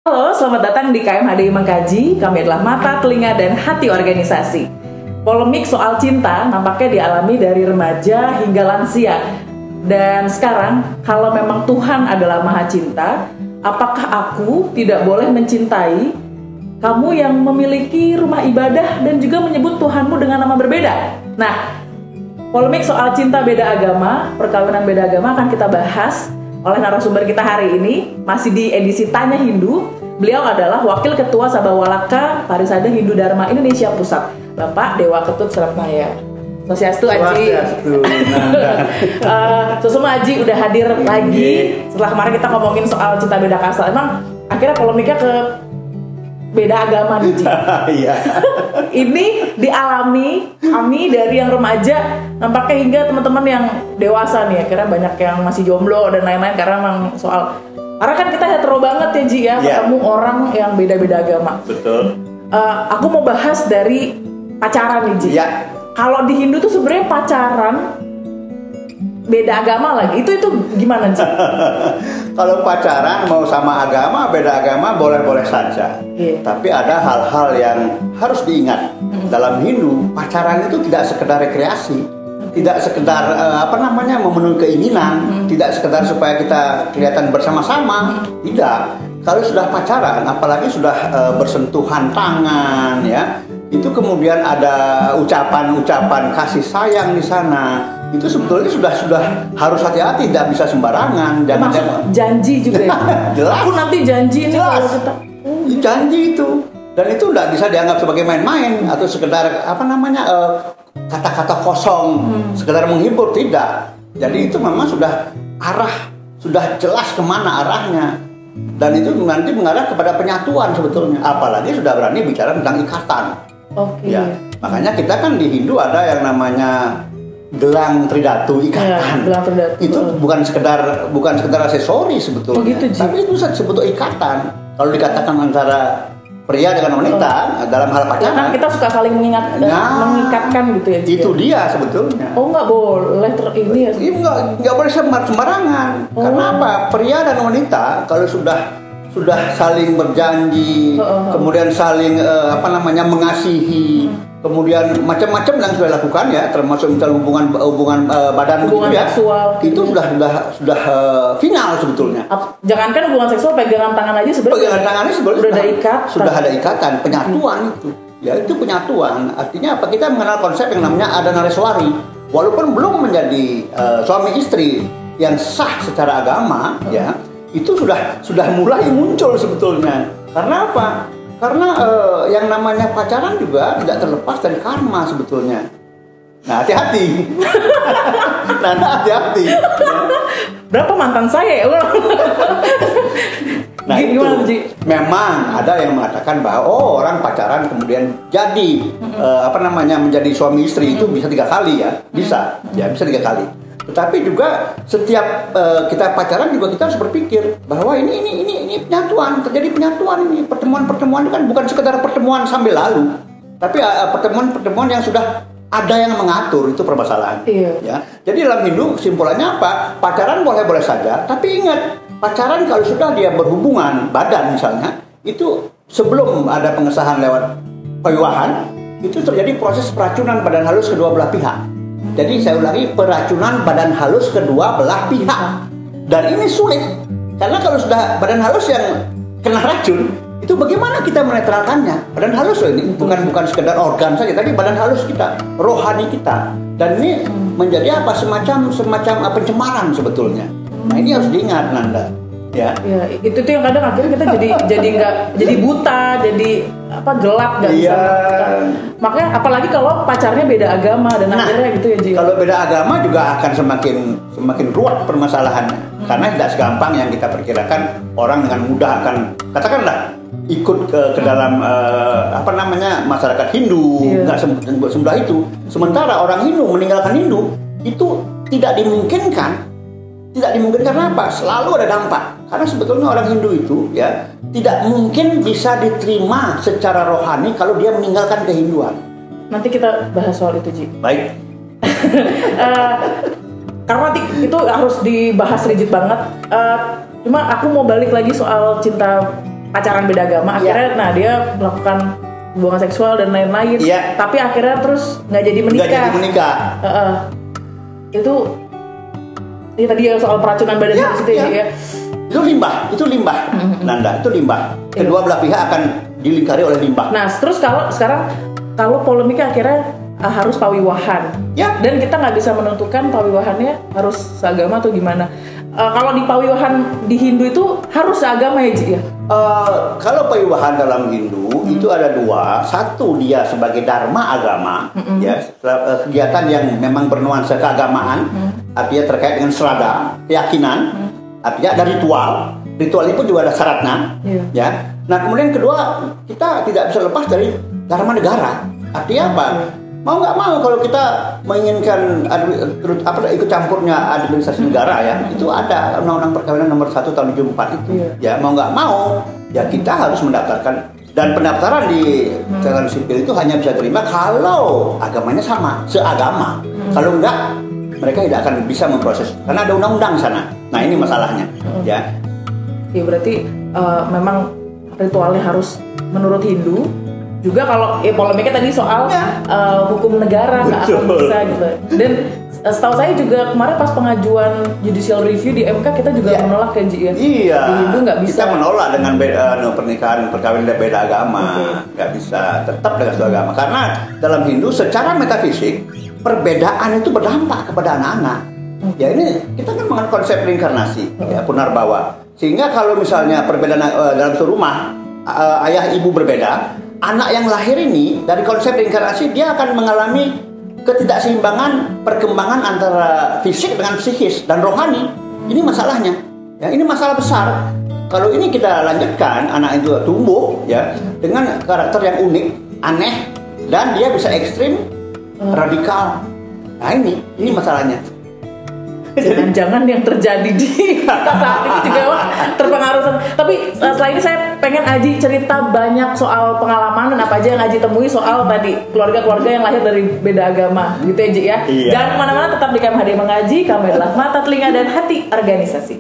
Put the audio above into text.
Halo, selamat datang di KMHDI Mengkaji. Kami adalah mata, telinga, dan hati organisasi. Polemik soal cinta nampaknya dialami dari remaja hingga lansia. Dan sekarang, kalau memang Tuhan adalah Maha Cinta, apakah aku tidak boleh mencintai kamu yang memiliki rumah ibadah dan juga menyebut Tuhanmu dengan nama berbeda? Nah, polemik soal cinta beda agama, perkawinan beda agama akan kita bahas oleh narasumber kita hari ini, masih di edisi Tanya Hindu. Beliau adalah Wakil Ketua Sabawalaka Parisade Hindu Dharma Indonesia Pusat, Bapak Dewa Ketut Surabaya. Swastiastu Aji. Susuma Aji udah hadir lagi setelah kemarin kita ngomongin soal cinta beda kasta. Emang akhirnya polemiknya ke beda agama nih, Ji. Iya. Ini dialami kami dari yang remaja nampaknya hingga teman-teman yang dewasa nih. Akhirnya banyak yang masih jomblo dan lain-lain karena memang karena kan kita hetero banget ya, Ji ya, ketemu orang yang beda-beda agama. Betul. Aku mau bahas dari pacaran nih, Ji. Iya. Kalau di Hindu tuh sebenarnya pacaran beda agama lagi, itu gimana, Ji? Kalau pacaran mau sama agama, beda agama boleh-boleh saja. Tapi ada hal-hal yang harus diingat. Dalam Hindu, pacaran itu tidak sekedar rekreasi, tidak sekedar memenuhi keinginan, tidak sekedar supaya kita kelihatan bersama-sama. Tidak. Kalau sudah pacaran, apalagi sudah bersentuhan tangan, ya, itu kemudian ada ucapan-ucapan kasih sayang di sana. Itu sebetulnya sudah harus hati-hati, tidak bisa sembarangan. Jangan janji juga ya. Jelas. Aku nanti janji nih kalau kita. Janji itu, dan itu tidak bisa dianggap sebagai main-main atau sekedar kata-kata kosong, sekedar menghibur, tidak. Jadi itu memang sudah jelas kemana arahnya, dan itu nanti mengarah kepada penyatuan sebetulnya. Apalagi sudah berani bicara tentang ikatan. Oke. Ya, makanya kita kan di Hindu ada yang namanya gelang tridatu, ikatan. Gelang tridatu. Itu bukan sekedar aksesori sebetulnya. Gitu, tapi itu sebetulnya ikatan. Kalau dikatakan antara pria dengan wanita dalam hal pacaran, kita suka saling mengikatkan gitu ya. Itu dia sebetulnya. Oh, nggak boleh ini ya. Nggak boleh sembarangan. Karena apa? Pria dan wanita kalau sudah saling berjanji, kemudian saling mengasihi, kemudian macam-macam yang sudah lakukan ya, termasuk misalnya hubungan badan seksual, itu sudah final sebetulnya. Jangankan hubungan seksual, pegangan tangan aja sebenarnya. Pegangan tangannya sebenarnya sudah ada ikatan, penyatuan itu. Ya, itu penyatuan. Artinya apa? Kita mengenal konsep yang namanya adanareswari. Walaupun belum menjadi suami istri yang sah secara agama, ya, itu sudah mulai muncul sebetulnya. Karena apa? Karena yang namanya pacaran juga tidak terlepas dari karma sebetulnya. Nah, hati-hati. Hati-hati. Berapa mantan saya ya? Nah, gimana, itu memang ada yang mengatakan bahwa orang pacaran kemudian jadi menjadi suami istri itu bisa 3 kali ya. Bisa 3 kali. Tetapi juga setiap kita pacaran juga kita harus berpikir bahwa ini penyatuan, terjadi penyatuan ini. Pertemuan-pertemuan itu kan bukan sekedar pertemuan sambil lalu, tapi pertemuan-pertemuan yang sudah ada yang mengatur, itu permasalahan. Iya. Ya. Jadi dalam Hindu simpulannya apa? Pacaran boleh-boleh saja, tapi ingat, pacaran kalau sudah dia berhubungan badan misalnya, itu sebelum ada pengesahan lewat pewiwahan, itu terjadi proses peracunan badan halus kedua belah pihak. Jadi saya ulangi, peracunan badan halus kedua belah pihak. Dan ini sulit, karena kalau sudah badan halus yang kena racun, itu bagaimana kita menetralkannya? Badan halus loh ini, bukan sekedar organ saja, tapi badan halus kita, rohani kita. Dan ini menjadi apa? Semacam pencemaran sebetulnya. Nah, ini harus diingat, Nanda. Ya, itu tuh yang kadang akhirnya kita jadi buta, jadi gelap, nggak bisa melakukan. Makanya apalagi kalau pacarnya beda agama dan akhirnya gitu ya, Ji. Kalau beda agama juga akan semakin ruwet permasalahannya. Karena tidak segampang yang kita perkirakan orang dengan mudah akan katakanlah ikut ke dalam masyarakat Hindu, nggak semudah itu. Sementara orang Hindu meninggalkan Hindu itu tidak dimungkinkan. Tidak dimungkinkan apa? Selalu ada dampak. Karena sebetulnya orang Hindu itu ya tidak mungkin bisa diterima secara rohani kalau dia meninggalkan kehinduan. Nanti kita bahas soal itu, Ji. Baik. Karena itu harus dibahas rigid banget. Cuma aku mau balik lagi soal cinta pacaran beda agama. Akhirnya, nah dia melakukan hubungan seksual dan lain-lain. Tapi akhirnya terus nggak jadi menikah. Itu tadi ya soal peracunan badan itu ya. Itu limbah, Nanda, itu limbah. Kedua belah pihak akan dilingkari oleh limbah. Nah, terus kalau polemiknya akhirnya harus pawiwahan, dan kita nggak bisa menentukan pawiwahannya harus seagama atau gimana. Kalau di pawiwahan di Hindu itu harus seagama ya, Ji ya? Kalau pawiwahan dalam Hindu itu ada dua. Satu, dia sebagai dharma agama, ya kegiatan yang memang bernuansa keagamaan, artinya terkait dengan serada, keyakinan, artinya ada ritual. Ritual itu juga ada syaratnya, ya. Nah kemudian kedua, kita tidak bisa lepas dari dharma negara. Artinya apa? Mau nggak mau kalau kita menginginkan ikut campurnya administrasi negara ya, itu ada Undang-Undang Perkawinan nomor 1 tahun 74 itu. Ya mau nggak mau ya kita harus mendaftarkan, dan pendaftaran di catatan sipil itu hanya bisa terima kalau agamanya sama, seagama. Kalau enggak, mereka tidak akan bisa memproses karena ada undang-undang sana. Nah ini masalahnya. Ya berarti memang ritualnya harus menurut Hindu. Juga kalau polemiknya tadi soal hukum negara nggak akan bisa gitu. Dan setahu saya juga kemarin pas pengajuan judicial review di MK kita juga menolak kan, Ji ya? Iya. Di Hindu nggak bisa. Kita menolak dengan perkawinan beda agama, nggak bisa, tetap dengan satu agama. Karena dalam Hindu secara metafisik perbedaan itu berdampak kepada anak-anak. Ya ini kita kan mengenai konsep reinkarnasi, ya punarbawa. Sehingga kalau misalnya perbedaan dalam satu rumah ayah ibu berbeda, anak yang lahir ini dari konsep reinkarnasi dia akan mengalami ketidakseimbangan perkembangan antara fisik dengan psikis dan rohani. Ini masalahnya. Ya, ini masalah besar. Kalau ini kita lanjutkan, anak itu tumbuh ya dengan karakter yang unik, aneh, dan dia bisa ekstrim, radikal. Nah ini masalahnya. Jangan-jangan yang terjadi di kita saat ini juga terpengaruh. Tapi selain ini saya pengen Aji cerita banyak soal pengalaman dan apa aja yang Aji temui soal tadi keluarga-keluarga yang lahir dari beda agama gitu ya, Ji ya. Jangan kemana-mana, tetap di KMHD Mengaji. Kami adalah mata, telinga, dan hati organisasi.